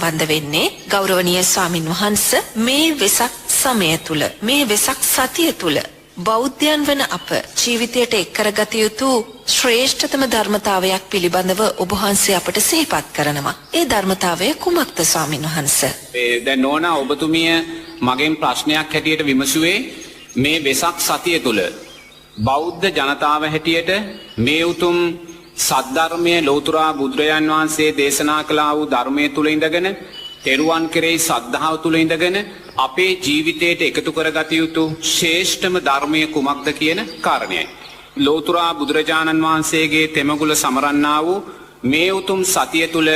සම්බන්ධ වෙන්නේ ගෞරවනීය ස්වාමින් වහන්සේ මේ වෙසක් සමය තුල මේ වෙසක් සතිය තුල බෞද්ධයන් වන අප ජීවිතයට එක් කරගත යුතු ශ්‍රේෂ්ඨතම ධර්මතාවයක් පිළිබඳව ඔබ වහන්සේ අපට සිහිපත් කරනවා. ඒ ධර්මතාවය කුමක්ද ස්වාමින් වහන්සේ? දැන් නෝනා ඔබතුමිය මගෙන් ප්‍රශ්නයක් හැටියට විමසුවේ මේ වෙසක් සතිය තුල බෞද්ධ ජනතාව හැටියට මේ උතුම් සද්ධර්මයේ ලෞතුරා බුදුරජාන් වහන්සේ දේශනා කළා වූ ධර්මයේ තුල ඉඳගෙන තෙරුවන් කෙරෙහි සද්ධාව තුල ඉඳගෙන අපේ ජීවිතයට එකතු කරගත යුතු ශ්‍රේෂ්ඨම ධර්මය කුමක්ද කියන කාරණයයි. ලෞතුරා බුදුරජාණන් වහන්සේගේ තෙමගුල සමරන්නා වූ මේ උතුම් සතිය තුල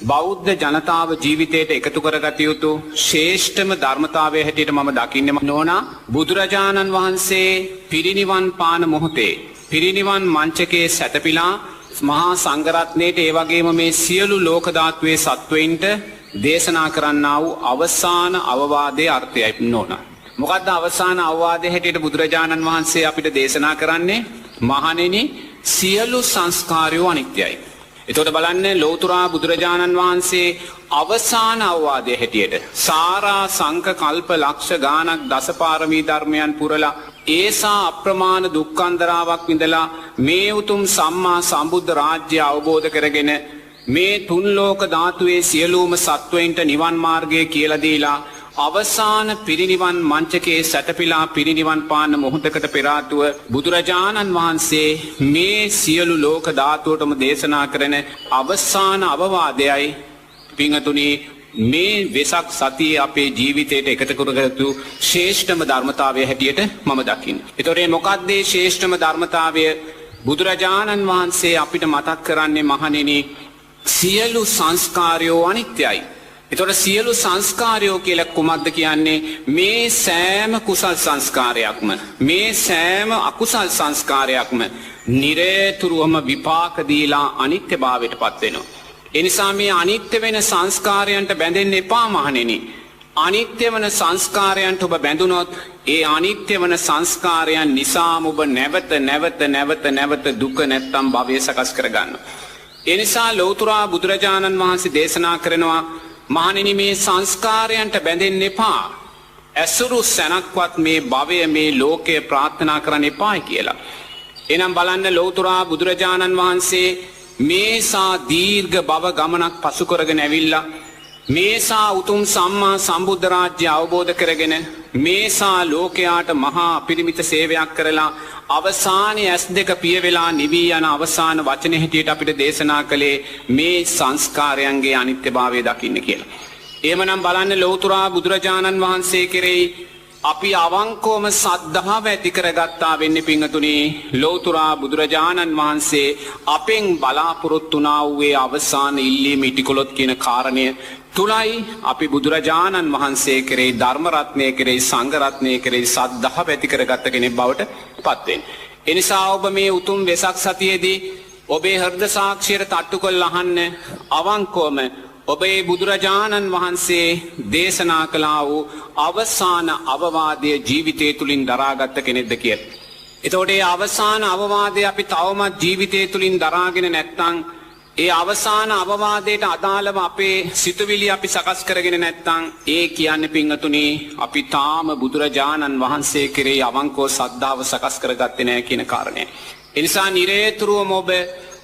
බෞද්ධ ජනතාව ජීවිතයට එකතු කරගත යුතු ශ්‍රේෂ්ඨම ධර්මතාවය හැටියට මම දකින්නේ නෝනා බුදුරජාණන් වහන්සේ පිරිනිවන් පාන මොහොතේ පිරිනිවන් මංචකයේ සැතපීලා මහා සංඝරත්නයට ඒ වගේම මේ සියලු ලෝක ධාතුවේ සත්වයින්ට දේශනා කරන්නා වූ අවසාන අවවාදයේ අර්ථයයි නෝනා. මොකද්ද අවසාන අවවාදයේ හැටියට බුදුරජාණන් වහන්සේ අපිට දේශනා කරන්නේ? මහණෙනි සියලු සංස්කාරයෝ අනිත්‍යයි. එතකොට බලන්න ලෞතුරා බුදුරජාණන් වහන්සේ අවසාන අවවාදයේ හැටියට සාරා සංක කල්ප ලක්ෂ ගානක් දසපාරමී ධර්මයන් පුරලා ඒසා අප්‍රමාණ දුක්ඛන්දරාවක් විඳලා මේ උතුම් සම්මා සම්බුද්ධ රාජ්‍ය අවබෝධ කරගෙන මේ තුන් ලෝක ධාතුවේ සියලුම සත්වයින්ට නිවන් මාර්ගය කියලා දීලා අවසාන පිරිනිවන් මංචකයේ සැතපීලා පිරිනිවන් පාන මොහොතකට පෙර ආතුව බුදුරජාණන් වහන්සේ මේ සියලු ලෝක ධාතුවටම දේශනා කරන අවසාන අවවාදයයි පින්තුනි මේ වෙසක් සතියේ අපේ ජීවිතයට එකතු කරගත්තු ශ්‍රේෂ්ඨම ධර්මතාවය හැටියට මම දකින්නේ. ඒතොරේ මොකක්ද මේ ශ්‍රේෂ්ඨම ධර්මතාවය? බුදුරජාණන් වහන්සේ අපිට මතක් කරන්නේ මහණෙනි සියලු සංස්කාරයෝ අනිත්‍යයි. එතකොට සියලු සංස්කාරයෝ කියලා කුමක්ද කියන්නේ? මේ සෑම කුසල් සංස්කාරයක්ම මේ සෑම අකුසල් සංස්කාරයක්ම නිරේතුරුවම විපාක දීලා අනිත්‍යභාවයටපත් වෙනවා. ඒ නිසා මේ අනිත්‍ය වෙන සංස්කාරයන්ට බැඳෙන්න එපා මහණෙනි. අනිත්‍ය වෙන සංස්කාරයන්ට ඔබ බැඳුනොත් ඒ අනිත්‍ය වෙන සංස්කාරයන් නිසාම ඔබ නැවත දුක නැත්තම් භවය සකස් කරගන්නවා. ඒ නිසා ලෞතුරා බුදුරජාණන් වහන්සේ දේශනා කරනවා මහණෙනි මේ සංස්කාරයන්ට බැඳෙන්න එපා. ඇසුරු සැනක්වත් මේ භවය මේ ලෝකය ප්‍රාර්ථනා කරන්න එපායි කියලා. එනම් බලන්න ලෞතුරා බුදුරජාණන් වහන්සේ මේසා දීර්ඝ භව ගමනක් පසු කරගෙන ඇවිල්ලා මේසා උතුම් සම්මා සම්බුද්ධ රාජ්‍ය අවබෝධ කරගෙන මේසා ලෝකයාට මහා අපරිමිත සේවයක් කරලා අවසානයේ S2 පිය වෙලා නිවී යන අවසාන වචනේ හැටියට අපිට දේශනා කළේ මේ සංස්කාරයන්ගේ අනිත්‍යභාවය දකින්න කියලා. එහෙමනම් බලන්න ලෞතුරා බුදුරජාණන් වහන්සේ කෙරෙහි අපි අවංකවම සද්ධාව ඇති කරගත්තා වෙන්නේ පිංගතුනි ලෞතුරා බුදුරජාණන් වහන්සේ අපෙන් බලාපොරොත්තු වුණා වූ අවසාන ඉල්ලීම ඉටිකොලොත් කියන කාරණය තුලයි අපි බුදුරජාණන් වහන්සේ කෙරෙහි ධර්ම රත්නය කෙරෙහි සංඝ රත්නය කෙරෙහි සද්ධාව ඇති කරගත්ත කෙනෙක් බවට පත් වෙන්නේ. ඒ නිසා ඔබ මේ උතුම් වෙසක් සතියේදී ඔබේ හෘද සාක්ෂියට තට්ටු කරලා අහන්න අවංකවම ඔබේ බුදුරජාණන් වහන්සේ දේශනා කළා වූ අවසාන අවවාදය ජීවිතය තුලින් දරාගත්ත කෙනෙක්ද කියලා. එතකොට මේ අවසාන අවවාදය අපි තවමත් ජීවිතය තුලින් දරාගෙන නැත්නම් ඒ අවසාන අවවාදයට අදාළව අපේ සිතුවිලි අපි සකස් කරගෙන නැත්නම් ඒ කියන්නේ පින්වතුනි අපි තාම බුදුරජාණන් වහන්සේ කෙරෙහි අවංකව ශ්‍රද්ධාව සකස් කරගත්තේ නැහැ කියන කාරණය. ඒ නිසා නිරේතුරුවම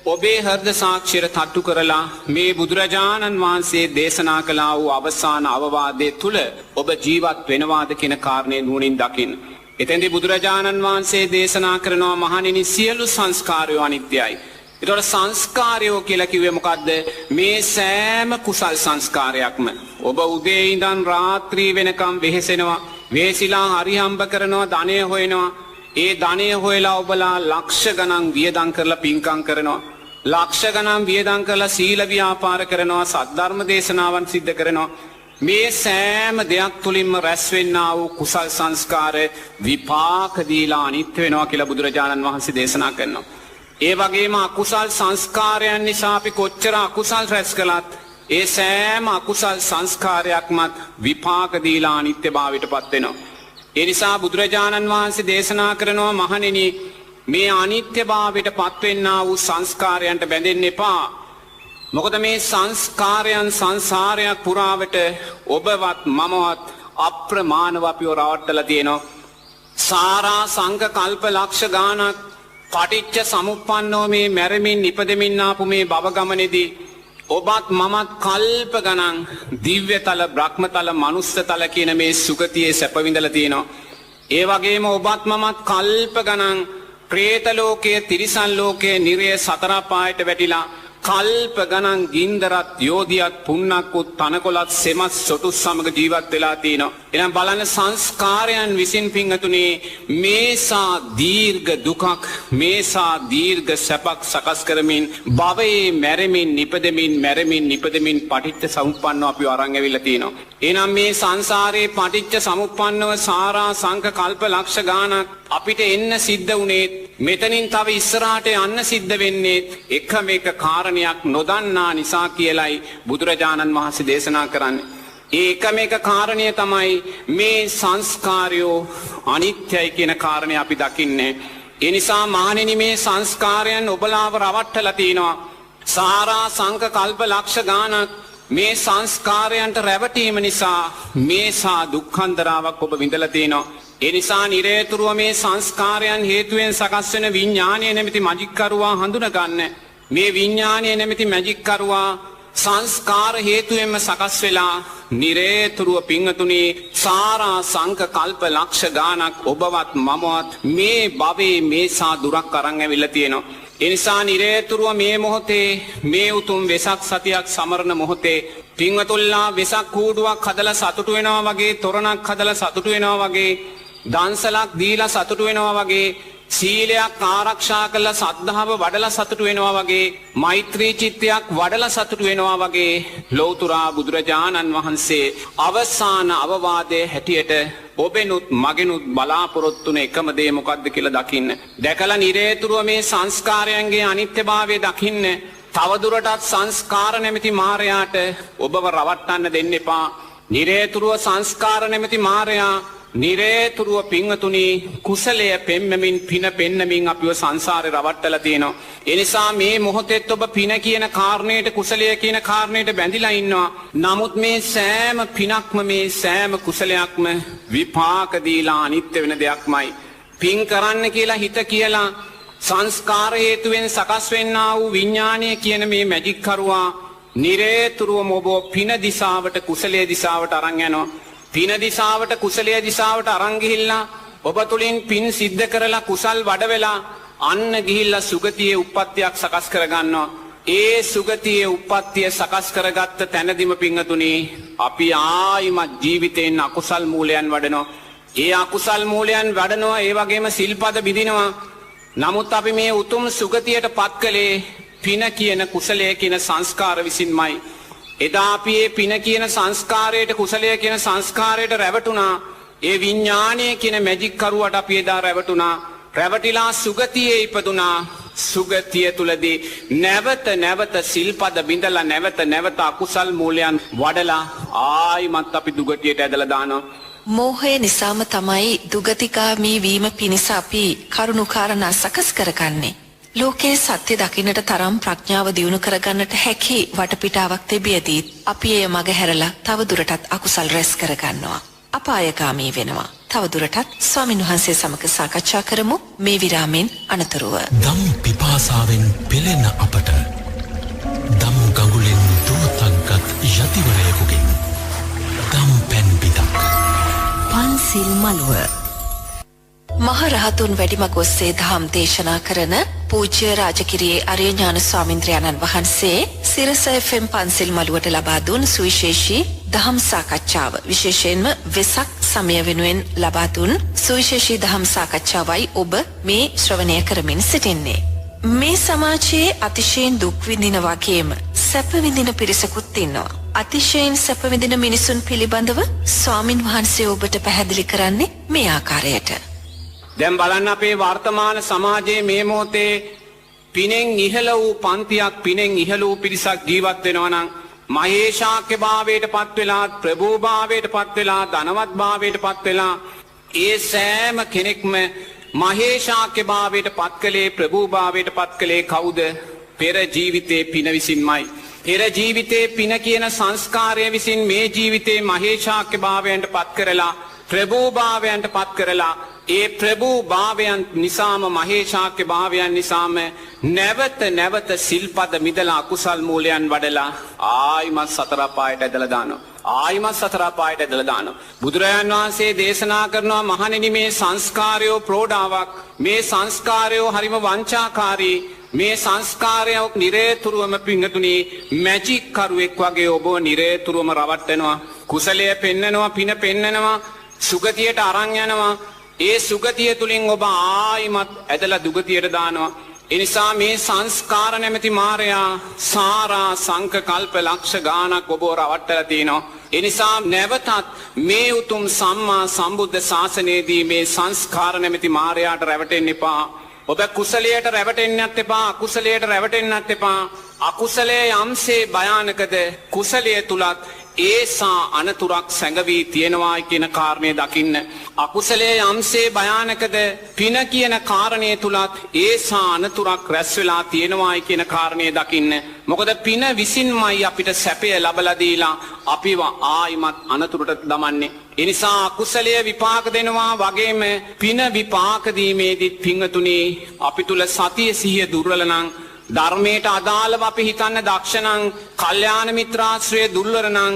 ඔබේ හෘද සාක්ෂියට තට්ටු කරලා මේ බුදුරජාණන් වහන්සේ දේශනා කළා වූ අවසාන අවවාදයේ තුල ඔබ ජීවත් වෙනවාද කියන කාරණේ නුවණින් දකින්න. එතෙන්දී බුදුරජාණන් වහන්සේ දේශනා කරනවා මහණෙනි සියලු සංස්කාරයෝ අනිත්‍යයි. ඒතකොට සංස්කාරයෝ කියලා කිව්වේ මොකද්ද? මේ සෑම කුසල් සංස්කාරයක්ම ඔබ උදේ ඉඳන් රාත්‍රී වෙනකම් වෙහෙසෙනවා, වේසිලා හරිහම්බ කරනවා, ධනය හොයනවා. ඒ ධනය හොයලා ඔබලා ලක්ෂ ගණන් වියදම් කරලා පින්කම් කරනවා. ලක්ෂ ගණන් වියදම් කරලා සීල ව්‍යාපාර කරනවා, සද්ධර්ම දේශනාවන් සිද්ධ කරනවා. මේ සෑම දෙයක් තුලින්ම රැස් වෙන්නා වූ කුසල් සංස්කාර විපාක දීලා අනිත්‍ය වෙනවා කියලා බුදුරජාණන් වහන්සේ දේශනා කරනවා. ඒ වගේම අකුසල් සංස්කාරයන් නිසා අපි කොච්චර අකුසල් රැස් කළත් ඒ සෑම අකුසල් සංස්කාරයක්මත් විපාක දීලා අනිත්‍යභාවයටපත් වෙනවා. ඒ නිසා බුදුරජාණන් වහන්සේ දේශනා කරනවා මහණෙනි මේ අනිත්‍යභාවයටපත් වෙන්නා වූ සංස්කාරයන්ට බැඳෙන්න එපා. මොකද මේ සංස්කාරයන් සංසාරයක් පුරාවට ඔබවත් මමවත් අප්‍රමාණව අපිව රවට්ටලා තියෙනවා. සාරා සංඝ කල්ප ලක්ෂ ගානක් පටිච්ච සමුප්පන්නව මේ මැරෙමින් ඉපදෙමින් ආපු මේ භව ගමනේදී ඔබත් මමත් කල්ප ගණන් දිව්‍යතල බ්‍රහ්මතල මනුස්සතල කියන මේ සුගතියේ සැප විඳලා තියෙනවා. ඒ වගේම ඔබත් මමත් කල්ප ගණන් പ്രേත ලෝකයේ තිරිසන් ලෝකයේ නිරය සතර පායට වැටිලා කල්ප ගණන් ගින්දරත් යෝධියත් පුන්නක්කුත් තනකොළත් සෙමත් සොටු සමග ජීවත් වෙලා තියෙනවා. එහෙනම් බලන්න සංස්කාරයන් විසින් පිංගතුනේ මේසා දීර්ඝ දුකක් මේසා දීර්ඝ සැපක් සකස් කරමින් භවයේ මැරෙමින් නිපදෙමින් මැරෙමින් නිපදෙමින් පටිච්ච සමුප්පන්නව අපිව අරන් ඇවිල්ලා තියෙනවා. එහෙනම් මේ සංසාරේ පටිච්ච සමුප්පන්නව සාරා සංඛ කල්ප ලක්ෂ ගානක් අපිට එන්න සිද්ධ වුණේ මෙතනින් තව ඉස්සරහට යන්න සිද්ධ වෙන්නේ එකම එක කාරණයක් නොදන්නා නිසා කියලයි බුදුරජාණන් වහන්සේ දේශනා කරන්නේ. ඒ එකම එක කාරණය තමයි මේ සංස්කාරයෝ අනිත්‍යයි කියන කාරණය අපි දකින්නේ. ඒ නිසා මහණෙනි මේ සංස්කාරයන් ඔබලාව රවට්ටලා තිනවා. සාරා සංඛ කල්ප ලක්ෂ ගානක් මේ සංස්කාරයන්ට රැවටීම නිසා මේසා දුක්ඛන්දරාවක් ඔබ විඳලා තිනවා. ඒ නිසා නිරේතුරුව මේ සංස්කාරයන් හේතුවෙන් සකස් වෙන විඥානය නැමැති මැජික් කරුවා හඳුනා ගන්න. මේ විඥානය නැමැති මැජික් කරුවා සංස්කාර හේතුවෙන්ම සකස් වෙලා නිරේතුරුව පිංගතුනි සාරා සංඛ කල්ප ලක්ෂ ගානක් ඔබවත් මමවත් මේ භවයේ මේසා දුරක් අරන් ඇවිල්ලා තියෙනවා. ඒ නිසා නිරේතුරුව මේ මොහොතේ මේ උතුම් වෙසක් සතියක් සමරන මොහොතේ පිංගතුල්ලා වෙසක් කූඩුවක් හදලා සතුටු වෙනවා වගේ තොරණක් හදලා සතුටු වෙනවා වගේ දන්සලක් දීලා සතුටු වෙනවා වගේ සීලයක් ආරක්ෂා කරලා සද්ධාව වඩලා සතුටු වෙනවා වගේ මෛත්‍රී චිත්තයක් වඩලා සතුටු වෙනවා වගේ ලෞතුරා බුදුරජාණන් වහන්සේ අවසාන අවවාදයේ හැටියට ඔබෙනුත් මගෙනුත් බලාපොරොත්තුන එකම දේ මොකද්ද කියලා දකින්න. දැකලා නිරේතුරුව මේ සංස්කාරයන්ගේ අනිත්‍යභාවය දකින්න. තවදුරටත් සංස්කාර නැමැති මායයට ඔබව රවට්ටන්න දෙන්න එපා. නිරේතුරුව සංස්කාර නැමැති මායයා නිරේතුරුව පිංගතුනි කුසලය පෙන්වමින් පින පෙන්නමින් අපිව සංසාරේ රවට්ටලා තියෙනවා. ඒ නිසා මේ මොහොතේත් ඔබ පින කියන කාරණේට කුසලය කියන කාරණේට බැඳිලා ඉන්නවා. නමුත් මේ සෑම පිනක්ම මේ සෑම කුසලයක්ම විපාක දීලා අනිත්‍ය වෙන දෙයක්මයි. පින් කරන්න කියලා හිත කියලා සංස්කාර හේතුවෙන් සකස් වෙන්නා වූ විඥානය කියන මේ මැජික් කරුවා නිරේතුරුවම ඔබ පින දිශාවට කුසලයේ දිශාවට අරන් යනවා. පින දිශාවට කුසලයේ දිශාවට අරන් ගිහිල්ලා ඔබ තුලින් පින් සිද්ධ කරලා කුසල් වඩ වෙලා අන්න ගිහිල්ලා සුගතියේ උප්පත්තියක් සකස් කරගන්නවා. ඒ සුගතියේ උප්පත්තිය සකස් කරගත්ත තැනදීම පිංගතුනි අපි ආයිමත් ජීවිතේන අකුසල් මූලයන් වඩනවා. ඒ අකුසල් මූලයන් වඩනවා ඒ වගේම සිල්පද බිඳිනවා. නමුත් අපි මේ උතුම් සුගතියට පත් කළේ පින කියන කුසලයේ කියන සංස්කාර විසින්මයි. එදා අපි මේ පින කියන සංස්කාරයට කුසලය කියන සංස්කාරයට රැවටුණා. ඒ විඥානය කියන මැජික් කරුවට අපි එදා රැවටුණා. රැවටිලා සුගතියේ ඉපදුනා. සුගතිය තුලදී නැවත සිල්පද බිඳලා නැවත අකුසල් මූලයන් වඩලා ආයිමත් අපි දුගතියට ඇදලා දානවා. මෝහය නිසාම තමයි දුගතිගාමී වීම පිණිස අපි කරුණු කාරණා සකස් කරගන්නේ. ලෝකයේ සත්‍ය දකින්නට තරම් ප්‍රඥාව දියුණු කරගන්නට හැකි වටපිටාවක් තිබියදී අපි එය මග හැරලා තව දුරටත් අකුසල් රැස් කරගන්නවා. අපායගාමී වෙනවා. තව දුරටත් ස්වාමීන් වහන්සේ සමග සාකච්ඡා කරමු මේ විරාමෙන් අනතුරුව. දම් පිපාසාවෙන් පෙළෙන අපට දම් ගඟුලෙන් දුරතක්ගත් යතිවරයෙකුගෙන් දම් පැන් පිටක් පන්සිල් මළුව මහරහතුන් වැඩිමග ඔස්සේ දහම් දේශනා කරන පූජ්‍ය රාජකිරියේ අරිය ඥාන ස්වාමින්ද්‍රයන්න් වහන්සේ සිරස FM පන්සිල් මළුවට ලබා දුන් සුවිශේෂී දහම් සාකච්ඡාව විශේෂයෙන්ම වෙසක් සමය වෙනුවෙන් ලබා දුන් සුවිශේෂී දහම් සාකච්ඡාවයි ඔබ මේ ශ්‍රවණය කරමින් සිටින්නේ. මේ සමාජයේ අතිශයින් දුක් විඳින වගේම සැප විඳින පිරිසකුත් ඉන්නවා. අතිශයින් සැප විඳින මිනිසුන් පිළිබඳව ස්වාමින් වහන්සේ ඔබට පැහැදිලි කරන්නේ මේ ආකාරයට. දැන් බලන්න අපේ වර්තමාන සමාජයේ මේ මොහොතේ පිනෙන් ඉහළ වූ පන්තියක් පිනෙන් ඉහළ වූ පිරිසක් ජීවත් වෙනවා නම් මහේශාක්‍ය භාවයට පත් වෙලා ප්‍රභූ භාවයට පත් වෙලා ධනවත් භාවයට පත් වෙලා ඒ සෑම කෙනෙක්ම මහේශාක්‍ය භාවයට පත් කළේ ප්‍රභූ භාවයට පත් කළේ කවුද? පෙර ජීවිතේ පින විසින්මයි. පෙර ජීවිතේ පින කියන සංස්කාරය විසින් මේ ජීවිතේ මහේශාක්‍ය භාවයන්ට පත් කරලා ප්‍රභූ භාවයන්ට පත් කරලා ඒ ප්‍රභූ භාවයන් නිසාම මහේශාක්‍ය භාවයන් නිසාම නැවත සිල්පද මිදලා අකුසල් මූලයන් වඩලා ආයිමත් සතර පායට ඇදලා දානවා. ආයිමත් සතර පායට ඇදලා දානවා. බුදුරජාන් වහන්සේ දේශනා කරනවා මහණෙනි මේ සංස්කාරයෝ ප්‍රෝඩාවක්. මේ සංස්කාරයෝ හරිම වංචාකාරී. මේ සංස්කාරයක් නිරේතුරුවම පිංගතුනි මැජික් කරුවෙක් වගේ ඔබ නිරේතුරුවම රවට්ටනවා. කුසලයේ පෙන්නනවා, පින පෙන්නනවා, සුගතියට අරන් යනවා. ඒ සුගතිය තුලින් ඔබ ආයිමත් ඇදලා දුගතියට දානවා. ඒ නිසා මේ සංස්කාර නැමැති මායයා සාරා සංක කල්ප ලක්ෂ ගාණක් ඔබ රවට්ටලා තිනවා. ඒ නිසා නැවතත් මේ උතුම් සම්මා සම්බුද්ධ ශාසනයේදී මේ සංස්කාර නැමැති මායයාට රැවටෙන්න එපා. ඔබ කුසලයට රැවටෙන්නත් එපා, අකුසලයට රැවටෙන්නත් එපා. අකුසලයේ යම්සේ භයානකද කුසලයේ තුලත් ඒසා අනතුරක් සැඟවී තියෙනවා කියන කාරණය දකින්න. අකුසලයේ යම්සේ භයානකද පින කියන කාරණය තුලත් ඒසා අනතුරක් රැස් වෙලා තියෙනවා කියන කාරණය දකින්න. මොකද පින විසින්මයි අපිට සැපය ලබලා දීලා අපිව ආයිමත් අනතුරට දමන්නේ. ඒ නිසා අකුසලයේ විපාක දෙනවා වගේම පින විපාක දීමේදී පිංගතුනි අපි තුල සතිය සිහිය දුර්වල නම් ධර්මයට අදාළව අපි හිතන්න දක්ෂ නම් කල්යාණ මිත්‍රාශ්‍රය දුර්වල නම්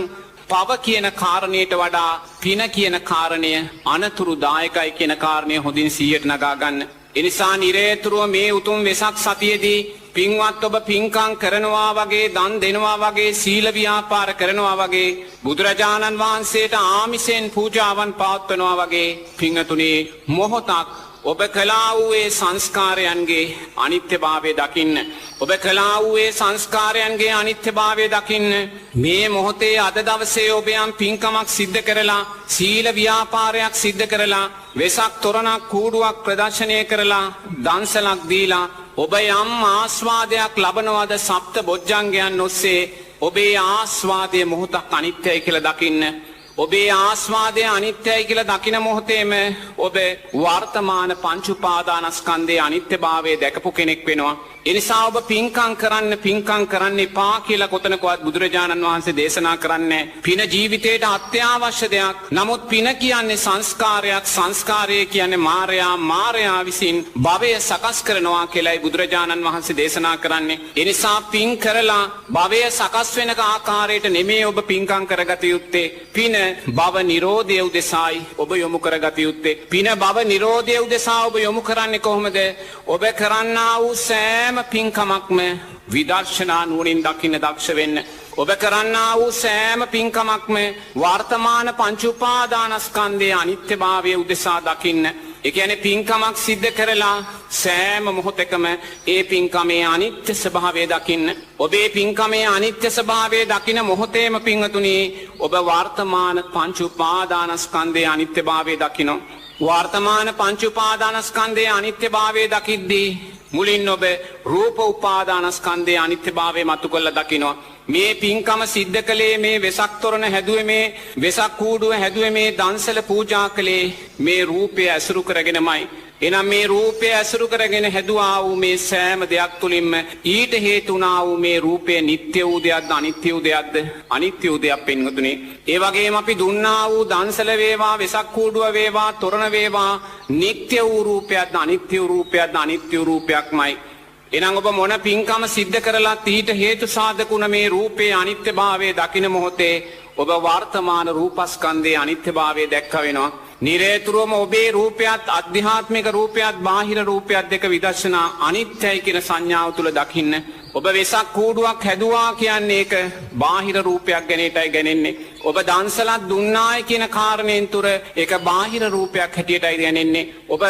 පව කියන කාරණයට වඩා පින කියන කාරණය අනතුරුදායකයි කියන කාරණය හොඳින් සිහියට නගා ගන්න. ඒ නිසා නිරේතුරුව මේ උතුම් වෙසක් සතියේදී පින්වත් ඔබ පින්කම් කරනවා වගේ, දන් දෙනවා වගේ, සීල ව්‍යාපාර කරනවා වගේ, බුදුරජාණන් වහන්සේට ආමිසෙන් පූජාවන් පවත්වනවා වගේ පින්තුණි මොහොතක් ඔබ කළා වූ ඒ සංස්කාරයන්ගේ අනිත්‍යභාවය දකින්න. ඔබ කළා වූ ඒ සංස්කාරයන්ගේ අනිත්‍යභාවය දකින්න. මේ මොහොතේ අද දවසේ ඔබ යම් පින්කමක් සිද්ධ කරලා, සීල ව්‍යාපාරයක් සිද්ධ කරලා, වෙසක් තොරණක් කූඩුවක් ප්‍රදර්ශනය කරලා, දන්සලක් දීලා ඔබ යම් ආස්වාදයක් ලබනවද සප්ත බොජ්ජංගයන් ඔස්සේ ඔබේ ආස්වාදයේ මොහොතක් අනිත්‍යයි කියලා දකින්න. ඔබේ ආස්වාදය අනිත්‍යයි කියලා දකින මොහොතේම ඔබ වර්තමාන පංච උපාදානස්කන්ධයේ අනිත්‍යභාවය දැකපු කෙනෙක් වෙනවා. ඒ නිසා ඔබ පින්කම් කරන්න එපා කියලා කොතනකවත් බුදුරජාණන් වහන්සේ දේශනා කරන්නේ. පින ජීවිතයට අත්‍යවශ්‍ය දෙයක්. නමුත් පින කියන්නේ සංස්කාරයක්, සංස්කාරය කියන්නේ මායයා විසින් භවය සකස් කරනවා කියලායි බුදුරජාණන් වහන්සේ දේශනා කරන්නේ. ඒ නිසා පින් කරලා භවය සකස් වෙන ආකාරයට නෙමෙයි ඔබ පින්කම් කරගත යුත්තේ. පින භව නිරෝධය උදෙසායි ඔබ යොමු කරගත යුත්තේ. පින භව නිරෝධය උදෙසා ඔබ යොමු කරන්නේ කොහොමද? ඔබ කරන්නා වූ සෑම පින්කමක්ම විදර්ශනා නුවණින් දකින්න දක්ෂ වෙන්න. ඔබ කරන්නා වූ සෑම පින්කමක්ම වර්තමාන පංච උපාදානස්කන්ධයේ අනිත්‍යභාවය උදෙසා දකින්න. ඒ කියන්නේ පින්කමක් සිද්ධ කරලා සෑම මොහොතකම ඒ පින්කමේ අනිත්‍ය ස්වභාවය දකින්න. ඔබේ පින්කමේ අනිත්‍ය ස්වභාවය දකින මොහොතේම පින්වතුනි ඔබ වර්තමාන පංච උපාදානස්කන්ධයේ අනිත්‍යභාවය දකින්න. වර්තමාන පංච උපාදානස්කන්ධයේ අනිත්‍යභාවය දකිද්දී මුලින් ඔබ රූප උපාදානස්කන්ධයේ අනිත්‍යභාවය මතු කරලා දකිනවා. මේ පින්කම සිද්ධ කළේ, මේ වෙසක් තොරණ හැදුවේ, මේ වෙසක් කූඩුව හැදුවේ, මේ දන්සල පූජා කළේ මේ රූපය ඇසුරු කරගෙනමයි. එනම් මේ රූපය ඇසුරු කරගෙන හැදුවා වූ මේ සෑම දෙයක් තුළින්ම ඊට හේතු වුණා වූ මේ රූපය නිට්ටය වූ දෙයක්ද අනිත්‍ය වූ දෙයක්ද? අනිත්‍ය වූ දෙයක් පින්වතුනි. ඒ වගේම අපි දුන්නා වූ දන්සල වේවා, වෙසක් කූඩුව වේවා, තොරණ වේවා නිට්ටය වූ රූපයක්ද අනිත්‍ය වූ රූපයක්ද? අනිත්‍ය වූ රූපයක්මයි. එනම් ඔබ මොන පින්කම සිද්ධ කරලා ඊට හේතු සාධකුණ මේ රූපේ අනිත්‍යභාවය දකින මොහොතේ ඔබ වර්තමාන රූපස්කන්ධයේ අනිත්‍යභාවය දැක්ක වෙනවා. නිරේතුරුවම ඔබේ රූපයත්, අධ්‍යාත්මික රූපයත්, බාහිර රූපයත් දෙක විදර්ශනා අනිත්‍යයි කියන සංඥාව තුළ දකින්න. ඔබ වෙසක් කූඩුවක් හැදුවා කියන්නේ ඒක බාහිර රූපයක් ගැනීමටයි ගැනෙන්නේ. ඔබ දන්සලක් දුන්නායි කියන කාරණයෙන් තුර ඒක බාහිර රූපයක් හැටියටයි දැනෙන්නේ. ඔබ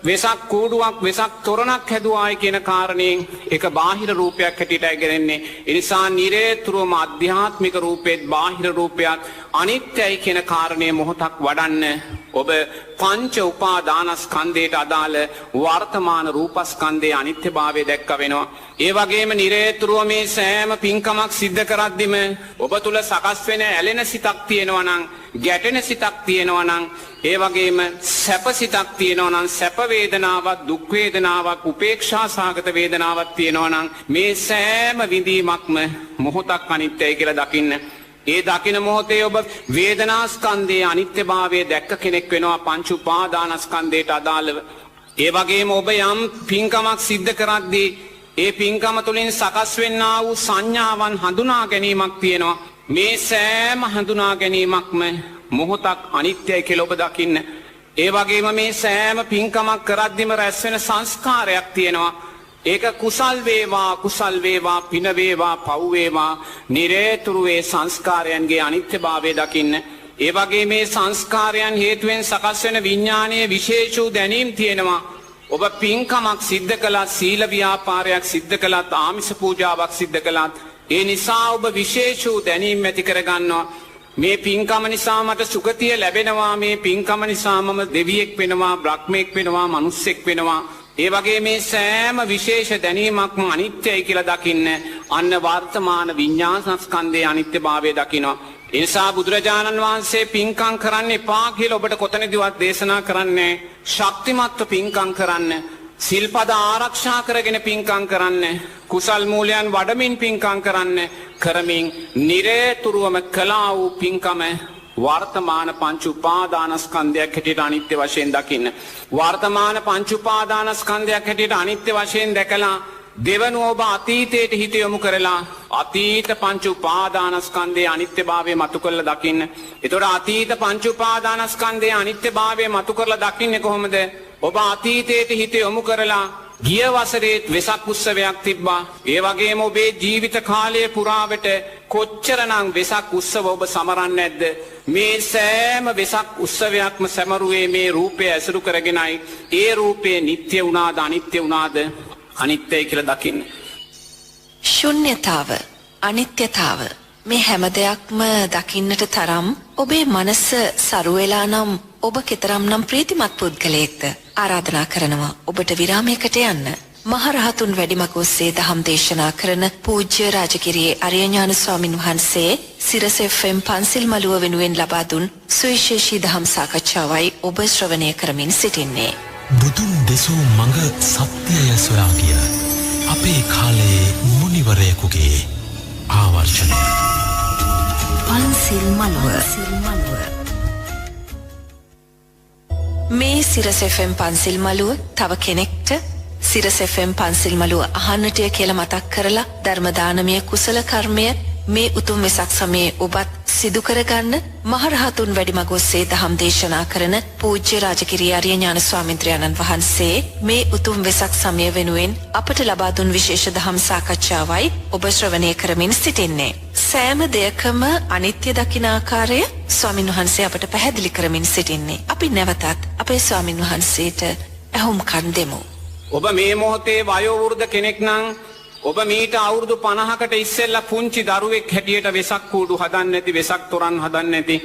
වෙසක් කූඩුවක්, වෙසක් තොරණක් හැදුවායි කියන කාරණයෙන් ඒක බාහිර රූපයක් හැටියටයි ගැනෙන්නේ. ඒ නිසා නිරේතුරුවම අධ්‍යාත්මික රූපෙත් බාහිර රූපයත් අනිත්‍යයි කියන කාරණය මොහොතක් වඩන්න ඔබ පංච උපාදානස්කන්ධයට අදාළ වර්තමාන රූපස්කන්ධයේ අනිත්‍යභාවය දැක්ක වෙනවා. ඒ වගේම නිරේතුරුව මේ සෑම පින්කමක් සිද්ධ කරද්දිම ඔබ තුල සකස් වෙන ඇලෙන සිතක් තියෙනවා නම් ගැටෙන සිතක් තියෙනවා නම් ඒ වගේම සැප සිතක් තියෙනවා නම් සැප වේදනාවක් දුක් වේදනාවක් උපේක්ෂා සහගත වේදනාවක් තියෙනවා නම් මේ සෑම විඳීමක්ම මොහොතක් අනිත්‍යයි කියලා දකින්න. ඒ දකින මොහොතේ ඔබ වේදනාස්කන්ධයේ අනිත්‍යභාවය දැක්ක කෙනෙක් වෙනවා පංච උපාදානස්කන්ධයට අදාළව. ඒ වගේම ඔබ යම් පින්කමක් සිද්ධ කරද්දී ඒ පින්කම තුළින් සකස් වෙන්නා වූ සංඥාවන් හඳුනා ගැනීමක් තියෙනවා. මේ සෑම හඳුනා ගැනීමක්ම මොහොතක් අනිත්‍යයි කියලා ඔබ දකින්න. ඒ වගේම මේ සෑම පින්කමක් කරද්දිම රැස් වෙන සංස්කාරයක් තියෙනවා. ඒක කුසල් වේවා කුසල් වේවා පින වේවා පව් වේවා නිරේතුරු ඒ සංස්කාරයන්ගේ අනිත්‍යභාවය දකින්න. ඒ වගේ මේ සංස්කාරයන් හේතුවෙන් සකස් වෙන විඥානයේ විශේෂ වූ දැනීම් තියෙනවා. ඔබ පින්කමක් සිද්ධ කළත් සීල ව්‍යාපාරයක් සිද්ධ කළත් ආමිෂ පූජාවක් සිද්ධ කළත් ඒ නිසා ඔබ විශේෂ වූ දැනීම් ඇති කරගන්නවා. මේ පින්කම නිසා මට සුගතිය ලැබෙනවා මේ පින්කම නිසා මම දෙවියෙක් වෙනවා බ්‍රහ්මෙක් වෙනවා මනුස්සෙක් වෙනවා. ඒ වගේ මේ සෑම විශේෂ දැනීමක්ම අනිත්‍යයි කියලා දකින්න අන්න වර්තමාන විඤ්ඤාණස්කන්ධයේ අනිත්‍යභාවය දකිනවා. ඒ නිසා බුදුරජාණන් වහන්සේ පින්කම් කරන්න එපා කියලා ඔබට කොතනදීවත් දේශනා කරන්නේ. ශක්තිමත්ව පින්කම් කරන්න, සිල්පද ආරක්ෂා කරගෙන පින්කම් කරන්න, කුසල් මූලයන් වඩමින් පින්කම් කරන්න, කරමින් නිරේතුරුවම කළා වූ පින්කම වර්තමාන පංච උපාදානස්කන්ධයක් හැටියට අනිත්‍ය වශයෙන් දකින්න. වර්තමාන පංච උපාදානස්කන්ධයක් හැටියට අනිත්‍ය වශයෙන් දැකලා දෙවනුව ඔබ අතීතයට හිත යොමු කරලා අතීත පංච උපාදානස්කන්ධයේ අනිත්‍යභාවය මතු කරලා දකින්න. එතකොට අතීත පංච උපාදානස්කන්ධයේ අනිත්‍යභාවය මතු කරලා දකින්නේ කොහොමද? ඔබ අතීතයට හිත යොමු කරලා ගිය වසරේ වෙසක් උත්සවයක් තිබ්බා. ඒ වගේම ඔබේ ජීවිත කාලය පුරාවට කොච්චරනම් වෙසක් උත්සව ඔබ සමරන්නේ නැද්ද? මේ සෑම වෙසක් උත්සවයක්ම සමරුවේ මේ රූපය ඇසුරු කරගෙනයි. ඒ රූපේ නිට්ටය වුණාද අනිත්‍ය වුණාද? අනිත්‍යයි කියලා දකින්න. ශුන්‍යතාව, අනිත්‍යතාව මේ හැම දෙයක්ම දකින්නට තරම් ඔබේ මනස සරු වෙලා නම් ඔබ කෙතරම්නම් ප්‍රීතිමත් පුද්ගලයෙක්ද? ආරාධනා කරනවා ඔබට විරාමයකට යන්න. මහරහතුන් වැඩිමග ඔස්සේ දහම් දේශනා කරන පූජ්‍ය රාජගිරියේ අරියඥාන ස්වාමින් වහන්සේ සිරස FM පන්සිල් මළුව වෙනුවෙන් ලබා දුන් සුවිශේෂී දහම් සාකච්ඡාවයි ඔබ ශ්‍රවණය කරමින් සිටින්නේ. බුදුන් දෙසූ මඟ සත්‍යය සොයා ගිය අපේ කාලයේ මුනිවරයෙකුගේ ආවර්ජනය. පන්සිල් මළුව. මේ සිරස FM පන්සිල් මළුව තව කෙනෙක්ට සිරස FM පන්සිල් මළුව අහන්නටය කියලා මතක් කරලා ධර්ම දානමය කුසල කර්මය මේ උතුම් වෙසක් සමයේ ඔබත් සිදු කරගන්න මහරහතුන් වැඩිමග ඔස්සේ දහම් දේශනා කරන පූජ්‍ය රාජගිරිය ආර්යඥාන ස්වාමීන් වහන්සේ මේ උතුම් වෙසක් සමය වෙනුවෙන් අපට ලබා දුන් විශේෂ දහම් සාකච්ඡාවයි ඔබ ශ්‍රවණය කරමින් සිටින්නේ. සෑම දෙයකම අනිත්‍ය දකින ආකාරය ස්වාමින් වහන්සේ අපට පැහැදිලි කරමින් සිටින්නේ. අපි නැවතත් අපේ ස්වාමින් වහන්සේට ඇහුම්කන් දෙමු. ඔබ මේ මොහොතේ වයෝ වෘද්ධ කෙනෙක් නම් ඔබ මීට අවුරුදු 50කට ඉස්සෙල්ලා පුංචි දරුවෙක් හැටියට වෙසක් කූඩු හදන්නේ නැති වෙසක් තොරන් හදන්නේ නැති.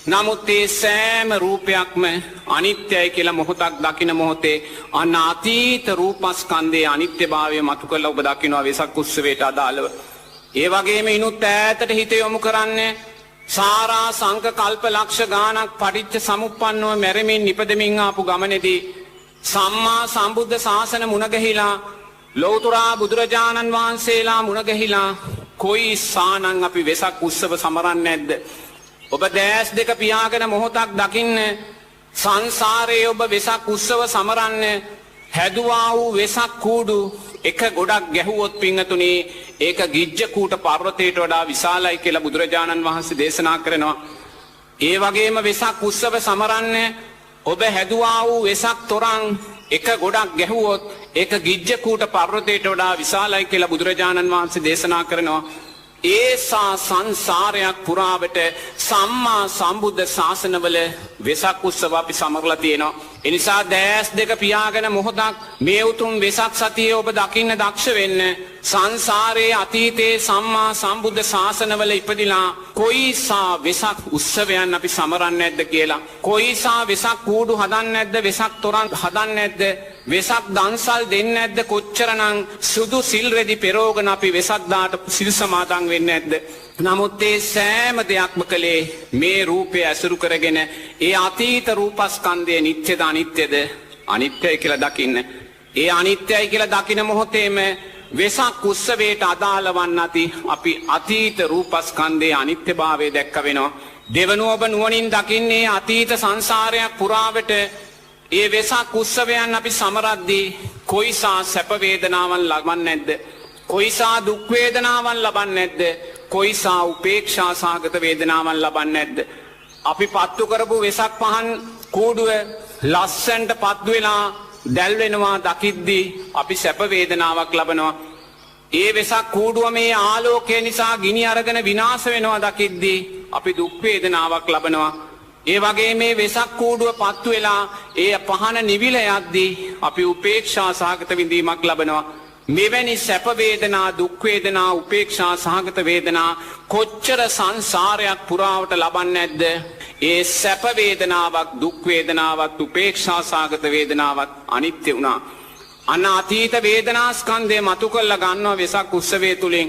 නමුත් ඒ සෑම රූපයක්ම අනිත්‍යයි කියලා මොහොතක් දකින මොහොතේ අන්න අතීත රූපස්කන්ධයේ අනිත්‍යභාවය මතු කරලා ඔබ දකිනවා වෙසක් උත්සවයට අදාළව. ඒ වගේම ඉනුත් ඈතට හිත යොමු කරන්නේ සාරා සංක කල්ප ලක්ෂ ගාණක් පටිච්ච සමුප්පන්නව මැරෙමින් නිපදෙමින් ආපු ගමනේදී සම්මා සම්බුද්ධ ශාසන මුණ ගැහිලා ලෞතුරා බුදුරජාණන් වහන්සේලා මුණ ගැහිලා කොයි සානං අපි වෙසක් උත්සව සමරන්නේ නැද්ද? ඔබ දැස් දෙක පියාගෙන මොහොතක් දකින්න සංසාරයේ ඔබ වෙසක් උත්සව සමරන්න හැදුවා වූ වෙසක් කූඩු එක ගොඩක් ගැහුවොත් පිංගතුනි ඒක ගිජ්ජ කූට පර්වතයට වඩා විශාලයි කියලා බුදුරජාණන් වහන්සේ දේශනා කරනවා. ඒ වගේම වෙසක් උත්සව සමරන්න ඔබ හැදුවා වූ වෙසක් තොරන් එක ගොඩක් ගැහුවොත් ඒක ගිජ්ජ කූට පර්වතයට වඩා විශාලයි කියලා බුදුරජාණන් වහන්සේ දේශනා කරනවා. ඒසා සංසාරයක් පුරාවට සම්මා සම්බුද්ධ ශාසනවල වෙසක් උත්සව අපි සමරලා තියෙනවා. ඒ නිසා දැස් දෙක පියාගෙන මොහොතක් මේ උතුම් වෙසක් සතියේ ඔබ දකින්න දක්ෂ වෙන්න. සංසාරයේ අතීතයේ සම්මා සම්බුද්ධ ශාසනවල ඉපදිලා කොයිසා වෙසක් උත්සවයන් අපි සමරන්නේ නැද්ද කියලා. කොයිසා වෙසක් කූඩු හදන්නේ නැද්ද, වෙසක් තොරන් හදන්නේ නැද්ද, වෙසක් දන්සල් දෙන්නේ නැද්ද, කොච්චරනම් සුදු සිල් රෙදි පෙරෝගන අපි වෙසක් දාට සිල් සමාදන් වෙන්නේ නැද්ද. නමුත් ඒ සෑම දෙයක්ම කළේ මේ රූපය ඇසුරු කරගෙන ඒ අතීත රූපස්කන්ධය නිත්‍යද අනිත්‍යද? අනිත්‍යයි කියලා දකින්න. ඒ අනිත්‍යයි කියලා දකින මොහොතේම වෙසක් උත්සවයට අදාළ වන්නති අපි අතීත රූපස්කන්ධයේ අනිත්‍යභාවය දැක්ක වෙනවා. දෙවනුව ඔබ නුවණින් දකින්නේ අතීත සංසාරයක් පුරාවට ඒ වෙසක් උත්සවයන් අපි සමරද්දී කොයිසා සැප වේදනාවන් ලබන්නේ නැද්ද? කොයිසා දුක් වේදනාවන් ලබන්නේ නැද්ද? කොයිසා උපේක්ෂා සාගත වේදනාවන් ලබන්නේ නැද්ද? අපි පත්තු කරපු වෙසක් පහන් කූඩුව ලස්සන්ට පත්තු වෙලා දැල් වෙනවා දකිද්දී අපි සැප වේදනාවක් ලබනවා. ඒ වෙසක් කූඩුව මේ ආලෝකය නිසා ගිනි අරගෙන විනාශ වෙනවා දකිද්දී අපි දුක් වේදනාවක් ලබනවා. ඒ වගේ මේ වෙසක් කූඩුව පත්තු වෙලා ඒ පහන නිවිල යද්දී අපි උපේක්ෂා සහගත විඳීමක් ලබනවා. මෙවැනි සැප වේදනා, දුක් වේදනා, උපේක්ෂා සහගත වේදනා කොච්චර සංසාරයක් පුරාවට ලබන්නේ නැද්ද? ඒ සැප වේදනාවක්, දුක් වේදනාවක්, උපේක්ෂා සහගත වේදනාවක් අනිත්‍ය වුණා. අන්න අතීත වේදනා ස්කන්ධය මතු කරලා ගන්නවා වෙසක් උත්සවය තුලින්.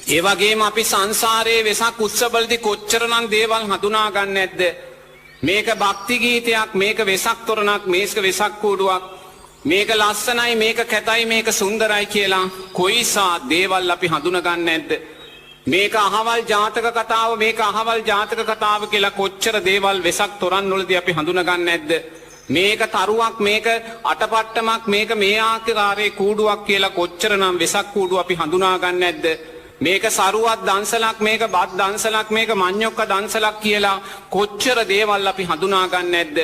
ඒ වගේම අපි සංසාරයේ වෙසක් උත්සවවලදී කොච්චරනම් දේවල් හඳුනා ගන්න නැද්ද? මේක භක්ති ගීතයක්, මේක වෙසක් තොරණක්, මේක වෙසක් කූඩුවක්, මේක ලස්සනයි, මේක කැතයි, මේක සුන්දරයි කියලා කොයිසා දේවල් අපි හඳුනා ගන්න නැද්ද? මේක අහවල් ජාතක කතාව, මේක අහවල් ජාතක කතාව කියලා කොච්චර දේවල් වෙසක් තොරන් වලදී අපි හඳුනා ගන්න නැද්ද? මේක තරුවක්, මේක අටපට්ටමක්, මේක මේ ආකාරයේ කූඩුවක් කියලා කොච්චරනම් වෙසක් කූඩුව අපි හඳුනා ගන්න නැද්ද? මේක සරුවක් දන්සලක්, මේක බත් දන්සලක්, මේක මඤ්ඤොක්ක දන්සලක් කියලා කොච්චර දේවල් අපි හඳුනා ගන්න නැද්ද?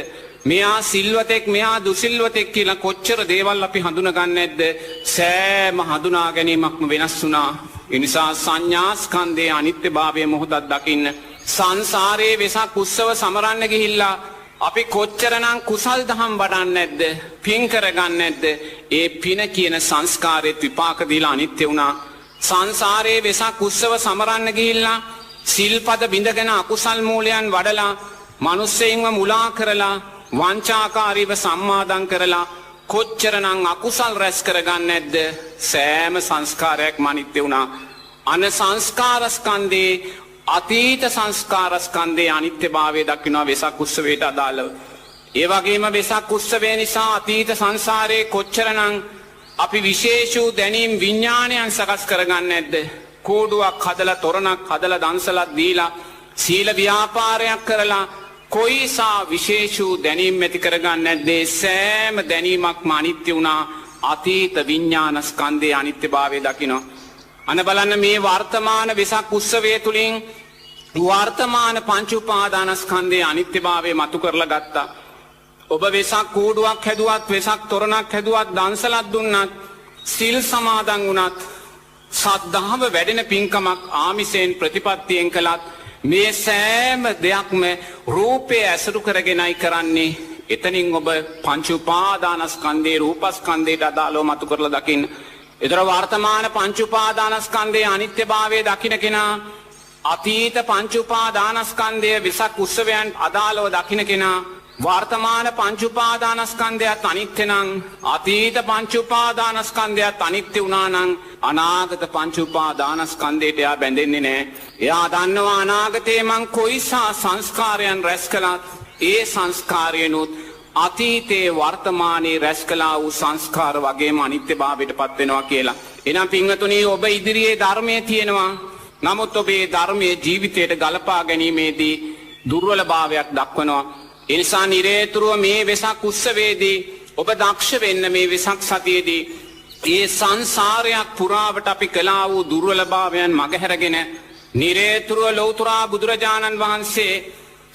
මෙයා සිල්වතෙක්, මෙයා දුසිල්වතෙක් කියලා කොච්චර දේවල් අපි හඳුනා ගන්න නැද්ද? සෑම හඳුනා ගැනීමක්ම වෙනස් වුණා. ඒ නිසා සංඥා ස්කන්ධයේ අනිත්‍යභාවය මොහොතක් දකින්න. සංසාරයේ වෙසක් උත්සව සමරන්න ගිහිල්ලා අපි කොච්චරනම් කුසල් දහම් වඩන්නේ නැද්ද? පින් කරගන්නේ නැද්ද? ඒ පින කියන සංස්කාරයේ විපාක දීලා අනිත්‍ය වුණා. සංසාරයේ වෙසක් උත්සව සමරන්න ගිහිල්ලා සිල්පද බිඳගෙන අකුසල් මූලයන් වඩලා මිනිස්සෙයින්ව මුලා කරලා වංචාකාරීව සම්මාදම් කරලා කොච්චරනම් අකුසල් රැස් කරගන්නේ නැද්ද? සෑම සංස්කාරයක්ම අනිත්‍ය වුණා. අන සංස්කාර ස්කන්ධේ අතීත සංස්කාර ස්කන්ධේ අනිත්‍යභාවය දක්වනවා වෙසක් උත්සවයට අදාළව. ඒ වගේම වෙසක් උත්සවය නිසා අතීත සංසාරයේ කොච්චරනම් අපි විශේෂ වූ දැනීම් විඥානයන් සකස් කරගන්නේ නැද්ද? කූඩුවක් හදලා, තොරණක් හදලා, දන්සලක් දීලා, සීල ව්‍යාපාරයක් කරලා කොයිසා විශේෂ වූ දැනීම් ඇති කරගන්නේ නැද්ද? සෑම දැනීමක්ම අනිත්‍ය වුණා. අතීත විඥාන ස්කන්ධයේ අනිත්‍යභාවය දකිනවා. අන බලන්න මේ වර්තමාන වෙසක් උත්සවය තුලින් වර්තමාන පංච උපාදානස්කන්ධයේ අනිත්‍යභාවය මතු කරලා ගත්තා. ඔබ වෙසක් කූඩුවක් හැදුවත්, වෙසක් තොරණක් හැදුවත්, දන්සලක් දුන්නත්, සිල් සමාදන් වුණත්, සද්ධාව වැඩෙන පින්කමක් ආමිසයෙන් ප්‍රතිපත්තියෙන් කළත් මේ සෑම දෙයක්ම රූපය ඇසුරු කරගෙනයි කරන්නේ. එතනින් ඔබ පංච උපාදානස්කන්ධයේ රූපස්කන්ධයට අදාළව මතු කරලා දකින්න. ඒතර වර්තමාන පංච උපාදානස්කන්ධයේ අනිත්‍යභාවය දකින්න කෙනා අතීත පංච උපාදානස්කන්ධයේ වෙසක් උත්සවයන් අදාළව දකින්න කෙනා වර්තමාන පංච උපාදානස්කන්ධයත් අනිත්‍ය නම් අතීත පංච උපාදානස්කන්ධයත් අනිත්‍ය වුණා නම් අනාගත පංච උපාදානස්කන්ධයට එයා බැඳෙන්නේ නැහැ. එයා දන්නවා අනාගතේ මං කොයිසා සංස්කාරයන් රැස් කළත් ඒ සංස්කාරයනුත් අතීතයේ වර්තමානයේ රැස් කළා වූ සංස්කාර වගේම අනිත්‍යභාවයට පත් වෙනවා කියලා. එනම් පින්වතුනි, ඔබ ඉදිරියේ ධර්මයේ තියෙනවා. නමුත් ඔබේ ධර්මයේ ජීවිතයට ගලපා ගැනීමේදී දුර්වලභාවයක් දක්වනවා. ඒ නිසා නිරේතුරුව මේ වෙසක් උත්සවයේදී ඔබ දක්ෂ වෙන්න. මේ වෙසක් සතියේදී ඒ සංසාරයක් පුරාවට අපි කළා වූ දුර්වලභාවයන් මගහැරගෙන නිරේතුරුව ලෞතුරා බුදුරජාණන් වහන්සේ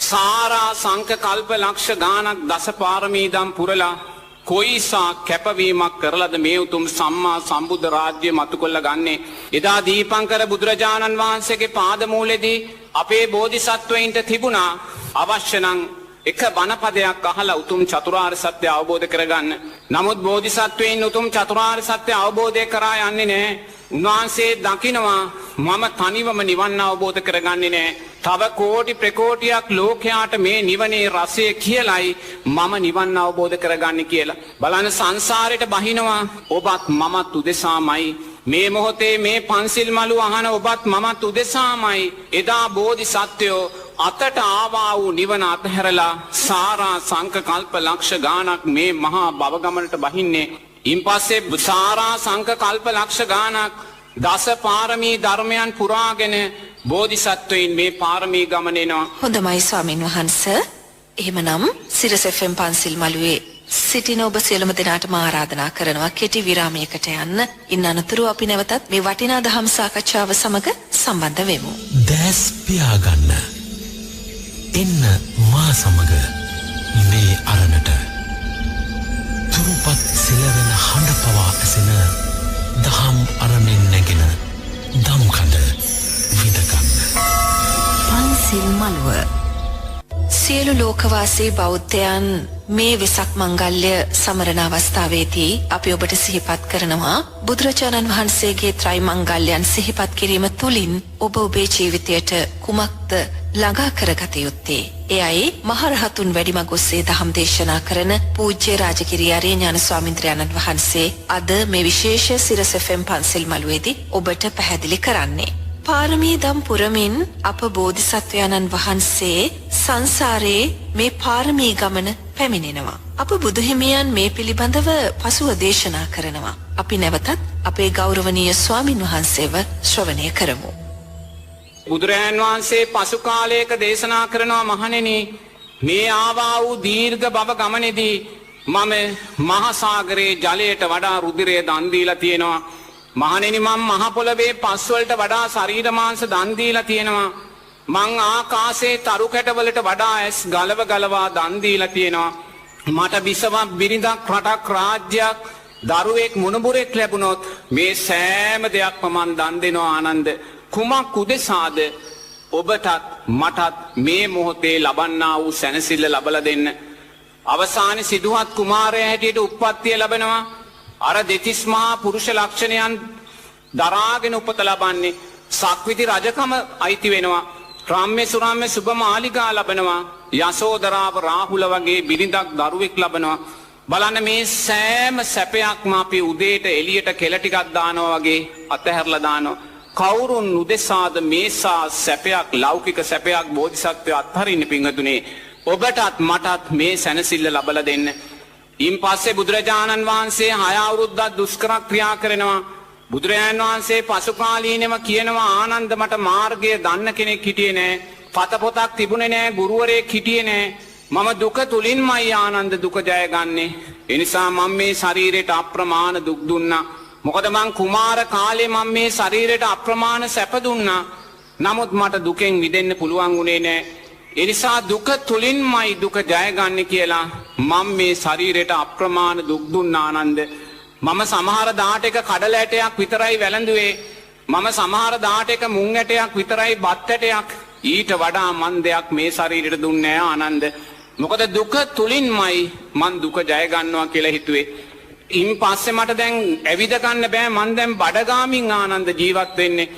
සාරා සංක කල්ප ලක්ෂ ගානක් දස පාරමීදම් පුරලා කොයිසා කැපවීමක් කරලද මේ උතුම් සම්මා සම්බුද්ධ රාජ්‍ය මතු කරලා ගන්නේ. එදා දීපංකර බුදුරජාණන් වහන්සේගේ පාදමූලෙදී අපේ බෝධිසත්වයින්ට තිබුණා අවශ්‍ය නම් එක බණපදයක් අහලා උතුම් චතුරාර්ය සත්‍ය අවබෝධ කරගන්න. නමුත් බෝධිසත්වයින් උතුම් චතුරාර්ය සත්‍ය අවබෝධය කරා යන්නේ නැහැ. උන්වහන්සේ දකිනවා මම තනිවම නිවන් අවබෝධ කරගන්නේ නැහැ. තව කෝටි ප්‍රකෝටියක් ලෝකයාට මේ නිවනේ රසය කියලයි මම නිවන් අවබෝධ කරගන්නේ කියලා. බලන්න සංසාරයට බහිනවා ඔබත් මමත් උදෙසාමයි. මේ මොහොතේ මේ පන්සිල් මලු අහන ඔබත් මමත් උදෙසාමයි. එදා බෝධිසත්වයෝ අතට ආවා වූ නිවන අතහැරලා සාරා සංක කල්ප ලක්ෂ ගානක් මේ මහා භව ගමනට බහින්නේ. ඉන්පස්සේ සාරා සංක කල්ප ලක්ෂ ගානක් දස පාරමී ධර්මයන් පුරාගෙන බෝධිසත්වයින් මේ පාරමී ගමනේනවා. හොඳමයි ස්වාමින් වහන්සේ. එහෙමනම් සිරස FM පන්සිල් මළුවේ සිටින ඔබ සියලුම දෙනාටම ආරාධනා කරනවා කෙටි විරාමයකට යන්න. ඉන් අනතුරු අපි නැවතත් මේ වටිනා දහම් සාකච්ඡාව සමග සම්බන්ධ වෙමු. දැස් පියාගන්න. එන්න මා සමග මේ අරණට. තුරුපත් සිලවෙන හඬ පවා ඇසෙන දහම් අරණෙන් නැගෙන දම්කඳ විඳගන්න. පන්සිල් මළුව. සියලු ලෝකවාසී බෞද්ධයන් මේ වෙසක් මංගල්‍ය සමරන අවස්ථාවේදී අපි ඔබට සිහිපත් කරනවා බුදුරජාණන් වහන්සේගේ ත්‍රයි මංගල්‍යයන් සිහිපත් කිරීම තුළින් ඔබ ඔබේ ජීවිතයට කුමක්ද ළඟා කරගත යුත්තේ. එයයි මහරහතුන් වැඩිමග ඔස්සේ දහම් දේශනා කරන පූජ්‍ය රාජගිරිය ආර්ය ඥාන ස්වාමීන්ද්‍රයන්න් වහන්සේ අද මේ විශේෂ සිරස FM පන්සිල් මළුවේදී ඔබට පැහැදිලි කරන්නේ. පාරමී දම් පුරමින් අප බෝධිසත්වයන්න් වහන්සේ සංසාරයේ මේ පාරමී ගමන පැමිණෙනවා. අප බුදුහිමියන් මේ පිළිබඳව පසුව දේශනා කරනවා. අපි නැවතත් අපේ ගෞරවනීය ස්වාමින් වහන්සේව ශ්‍රවණය කරමු. බුදුරජාණන් වහන්සේ පසු කාලයක දේශනා කරනවා මහණෙනි මේ ආවා වූ දීර්ඝ භව ගමනේදී මම මහා සාගරයේ ජලයට වඩා රුධිරය දන් දීලා තියෙනවා. මහණෙනි මම මහ පොළවේ පස් වලට වඩා ශරීර මාංශ දන් දීලා තියෙනවා. මං ආකාශයේ තරු කැටවලට වඩා ඇස් ගලව ගලවා දන් දීලා තියෙනවා. මට බිසවක් බිරිඳක් රටක් රාජ්‍යයක් දරුවෙක් මුණුබුරෙක් ලැබුණොත් මේ සෑම දෙයක්ම මං දන් දෙනවා ආනන්ද. කුමක් උදෙසාද? ඔබටත් මටත් මේ මොහොතේ ලබන්නා වූ සැනසෙල්ල ලබලා දෙන්න. අවසානයේ සිදුහත් කුමාරයා හැටියට උප්පත්තිය ලැබෙනවා. අර දෙතිස් මහා පුරුෂ ලක්ෂණයන් දරාගෙන උපත ලබන්නේ. සක්විති රජකම අයිති වෙනවා. රාම්‍ය සුරාම්‍ය සුභ මාලිගා ලබනවා. යසෝදරාව රාහුල වගේ බිරිඳක් දරුවෙක් ලබනවා. බලන්න මේ සෑම සැපයක්ම අපි උදේට එළියට කෙල ටිකක් දානවා වගේ අතහැරලා දානවා. කවුරුන් උදෙසාද මේසා සැපයක් ලෞකික සැපයක් බෝධිසත්වය අත්හරින්නේ පිංගතුනේ. ඔබටත් මටත් මේ සැනසෙල්ල ලබලා දෙන්න. ඉන් පස්සේ බුදුරජාණන් වහන්සේ 6 අවුරුද්දක් දුෂ්කර ක්‍රියා කරනවා. බුදුරජාණන් වහන්සේ පසු කාලීනව කියනවා ආනන්ද මට මාර්ගය දන්න කෙනෙක් හිටියේ නෑ. පත පොතක් තිබුණේ නෑ. ගුරුවරයෙක් හිටියේ නෑ. මම දුක තුලින්මයි ආනන්ද දුක ජයගන්නේ. ඒ නිසා මම මේ ශරීරයට අප්‍රමාණ දුක් දුන්නා. මොකද මං කුමාර කාලේ මම මේ ශරීරයට අප්‍රමාණ සැප දුන්නා. නමුත් මට දුකෙන් මිදෙන්න පුළුවන් වුණේ නෑ. ඒ නිසා දුක තුලින්මයි දුක ජයගන්නේ කියලා මම මේ ශරීරයට අප්‍රමාණ දුක් දුන්නා ආනන්ද. මම සමහර දාට එක කඩල ඇටයක් විතරයි වැළඳුවේ. මම සමහර දාට එක මුං ඇටයක් විතරයි බත් ඇටයක්. ඊට වඩා මන් දෙයක් මේ ශරීරයට දුන්නේ නෑ ආනන්ද. මොකද දුක තුලින්මයි මං දුක ජය ගන්නවා කියලා හිතුවේ. ඉන් පස්සේ මට දැන් ඇවිද ගන්න බෑ. මං දැන් බඩගාමින් ආනන්ද ජීවත් වෙන්නේ.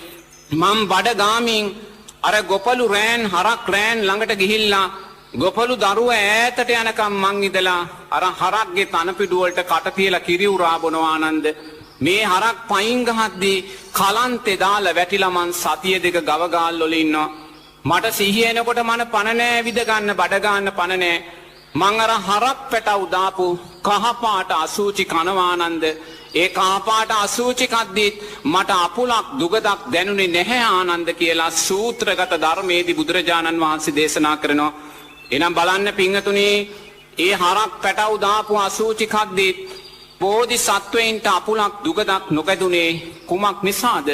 මං බඩගාමින් අර ගොපලු රෑන් හරක් රෑන් ළඟට ගිහිල්ලා ගොපලු දරුව ඈතට යනකම් මං ඉඳලා අර හරක්ගේ තනපිඩු වලට කට තියලා කිරි උරා බොනවා ආනන්ද. මේ හරක් පයින් ගහද්දී කලන්තේ දාලා වැටිලා මං සතිය දෙක ගව ගාල් වල ඉන්නවා. මට සිහිය එනකොට මන පණ නෑ විද ගන්න බඩ ගන්න පණ නෑ. මං අර හරක් පැටව දාපු කහපාට අසූචි කනවා ආනන්ද. ඒ කහපාට අසූචි කද්දිත් මට අපුලක් දුගදක් දැනුනේ නැහැ ආනන්ද කියලා සූත්‍රගත ධර්මයේදී බුදුරජාණන් වහන්සේ දේශනා කරනවා. එනම් බලන්න පිංගතුනි ඒ හරක් පැටව දාපු අසූචි කද්දිත් බෝධිසත්වයින්ට අපුලක් දුගදක් නොකැදුනේ කුමක් නිසාද?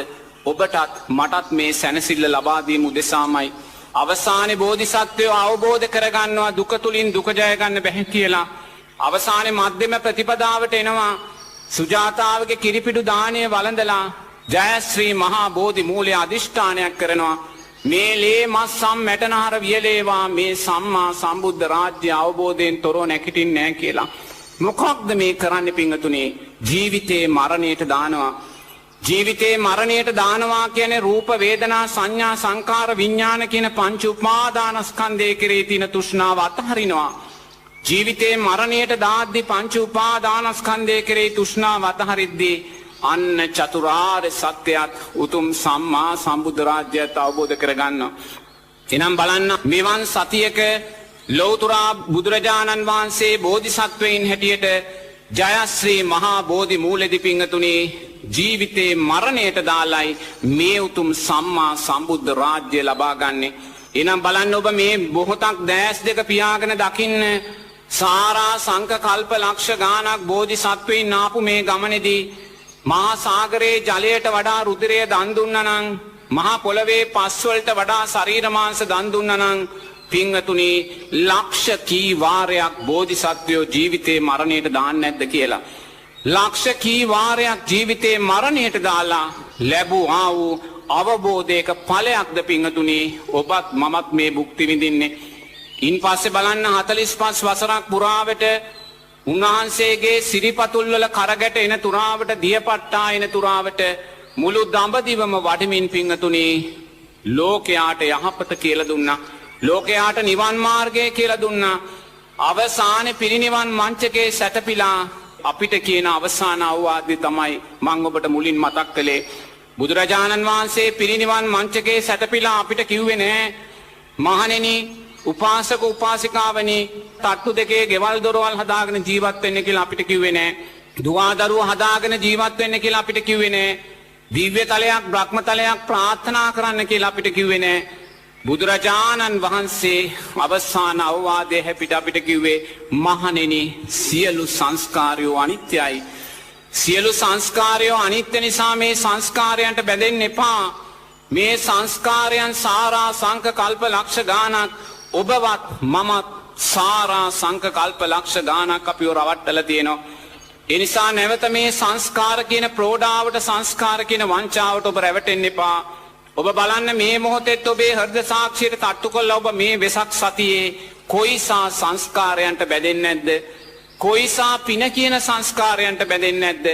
ඔබටත් මටත් මේ සැනසෙල්ල ලබා දීම උදෙසාමයි. අවසානයේ බෝධිසත්වයෝ අවබෝධ කරගන්නවා දුක තුලින් දුක ජය ගන්න බැහැ කියලා. අවසානයේ මධ්‍යම ප්‍රතිපදාවට එනවා. සුජාතාවගේ කිරිපිඩු දාණය වළඳලා ජයශ්‍රී මහා බෝධි මූලය අදිෂ්ඨානයක් කරනවා. මේ ලේ මස් සම් මැටනහර වියලේවා මේ සම්මා සම්බුද්ධ රාජ්‍ය අවබෝධයෙන් තොරව නැගිටින්නේ නැහැ කියලා. මොකක්ද මේ කරන්නේ පිංගතුනේ? ජීවිතේ මරණයට දානවා. ජීවිතේ මරණයට දානවා කියන්නේ රූප වේදනා සංඥා සංකාර විඥාන කියන පංච උපාදානස්කන්ධය කෙරේ තියෙන තෘෂ්ණාව අතහරිනවා. ජීවිතේ මරණයට දාද්දි පංච උපාදානස්කන්ධය කෙරේ තෘෂ්ණාව අතහරිද්දී අන්න චතුරාර්ය සත්‍යයත් උතුම් සම්මා සම්බුද්ධ රාජ්‍යයත් අවබෝධ කරගන්නවා. එනම් බලන්න මෙවන් සතියක ලෞතුරා බුදුරජාණන් වහන්සේ බෝධිසත්වයින් හැටියට ජයශ්‍රී මහා බෝධි මූලෙදි පිංගතුනි ජීවිතේ මරණයට දාලයි මේ උතුම් සම්මා සම්බුද්ධ රාජ්‍ය ලබා ගන්නෙ. එනම් බලන්න ඔබ මේ බොහෝතක් දැස් දෙක පියාගෙන දකින්න සාරා සංක කල්ප ලක්ෂ ගානක් බෝධිසත්වයින් ආපු මේ ගමනේදී මහා සාගරයේ ජලයට වඩා රුධිරය දන් දුන්නා නම් මහා පොළවේ පස් වලට වඩා ශරීර මාංශ දන් දුන්නා නම් පින්වතුනි ලක්ෂ කී වාරයක් බෝධිසත්වයෝ ජීවිතේ මරණයට දාන්නේ නැද්ද කියලා. ලක්ෂ කී වාරයක් ජීවිතේ මරණයට දාලා ලැබුවා වූ අවබෝධයක ඵලයක්ද පින්වතුනි ඔබත් මමත් මේ භුක්ති විඳින්නේ. ඉන් පස්සේ බලන්න 45 වසරක් පුරාවට උන්වහන්සේගේ සිරිපතුල් වල කරගැට එන තුරාවට දියපට්ටා එන තුරාවට මුළු දඹදිවම වඩමින් පින්වතුනි ලෝකයාට යහපත කියලා දුන්නා. ලෝකයාට නිවන් මාර්ගය කියලා දුන්නා. අවසාන පිරිනිවන් මංචකේ සැතපීලා අපිට කියන අවසාන අවවාදය තමයි මම ඔබට මුලින් මතක් කළේ. බුදුරජාණන් වහන්සේ පිරිනිවන් මංචකේ සැතපීලා අපිට කිව්වේ නෑ මහණෙනි උපාසක උපාසිකාවනි තට්ටු දෙකේ ගෙවල් දොරවල් හදාගෙන ජීවත් වෙන්න කියලා අපිට කිව්වේ නෑ. දුවදරුවෝ හදාගෙන ජීවත් වෙන්න කියලා අපිට කිව්වේ නෑ. දිව්‍ය තලයක් බ්‍රහ්ම තලයක් ප්‍රාර්ථනා කරන්න කියලා අපිට කිව්වේ නෑ. බුදුරජාණන් වහන්සේ අවසාන අවවාදය හැපිට අපිට කිව්වේ මහණෙනි සියලු සංස්කාරයෝ අනිත්‍යයි. සියලු සංස්කාරයෝ අනිත්‍ය නිසා මේ සංස්කාරයන්ට බැඳෙන්න එපා. මේ සංස්කාරයන් සාරා සංක කල්ප ලක්ෂ ගානක් ඔබවත් මමත් සාරා සංක කල්ප ලක්ෂ ගානක් අපිව රවට්ටලා තියෙනවා. ඒ නිසා නැවත මේ සංස්කාර කියන ප්‍රෝඩාවට සංස්කාර කියන වංචාවට ඔබ රැවටෙන්න එපා. ඔබ බලන්න මේ මොහොතේත් ඔබේ හෘද සාක්ෂියට තට්ටු කළා ඔබ මේ වෙසක් සතියේ කොයිසා සංස්කාරයන්ට බැඳෙන්නේ නැද්ද? කොයිසා පින කියන සංස්කාරයන්ට බැඳෙන්නේ නැද්ද?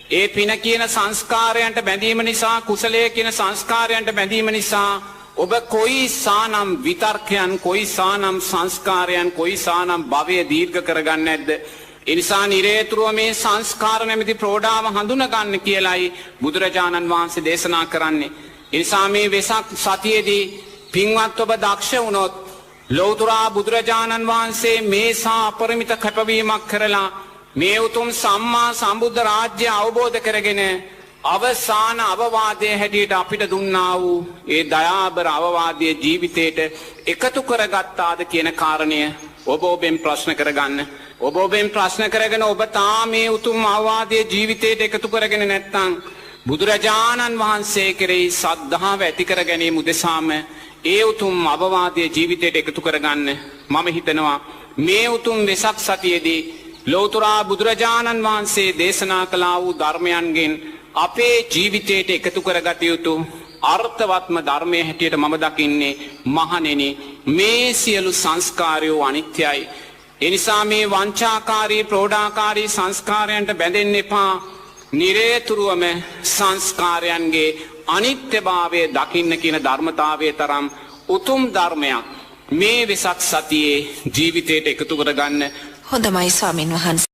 ඒ පින කියන සංස්කාරයන්ට බැඳීම නිසා කුසලයේ කියන සංස්කාරයන්ට බැඳීම නිසා ඔබ කොයිසානම් විතර්කයන් කොයිසානම් සංස්කාරයන් කොයිසානම් භවය දීර්ඝ කරගන්නේ නැද්ද? ඒ නිසා නිරේතුරුව මේ සංස්කාර නැමැති ප්‍රෝඩාව හඳුනා ගන්න කියලායි බුදුරජාණන් වහන්සේ දේශනා කරන්නේ. එනිසා මේ වෙසක් සතියේදී පින්වත් ඔබ දක්ෂ වුණොත් ලෞතුරා බුදුරජාණන් වහන්සේ මේසා අපරිමිත කැපවීමක් කරලා මේ උතුම් සම්මා සම්බුද්ධ රාජ්‍ය අවබෝධ කරගෙන අවසාන අවවාදයේ හැටියට අපිට දුන්නා වූ ඒ දයාබර අවවාදයේ ජීවිතේට එකතු කරගත්තාද කියන කාරණය ඔබ ඔබෙන් ප්‍රශ්න කරගන්න. ඔබ ඔබෙන් ප්‍රශ්න කරගෙන ඔබ තාම මේ උතුම් අවවාදයේ ජීවිතේට එකතු කරගෙන නැත්නම් බුදුරජාණන් වහන්සේ කෙරෙහි සද්ධාව ඇති කර ගැනීම උදෙසාම ඒ උතුම් අවවාදයේ ජීවිතයට එකතු කරගන්න මම හිතනවා මේ උතුම් වෙසක් සතියේදී ලෞතුරා බුදුරජාණන් වහන්සේ දේශනා කළා වූ ධර්මයන්ගෙන් අපේ ජීවිතයට එකතු කරගත යුතු අර්ථවත්ම ධර්මයේ හැටියට මම දකින්නේ මහණෙනි මේ සියලු සංස්කාරයෝ අනිත්‍යයි. ඒ නිසා මේ වංචාකාරී ප්‍රෝඩාකාරී සංස්කාරයන්ට බැඳෙන්න එපා. නිරේතුරුවම සංස්කාරයන්ගේ අනිත්‍යභාවය දකින්න කියන ධර්මතාවයේ තරම් උතුම් ධර්මයක් මේ වෙසක් සතියේ ජීවිතයට එකතු කරගන්න. හොඳයි ස්වාමින් වහන්සේ.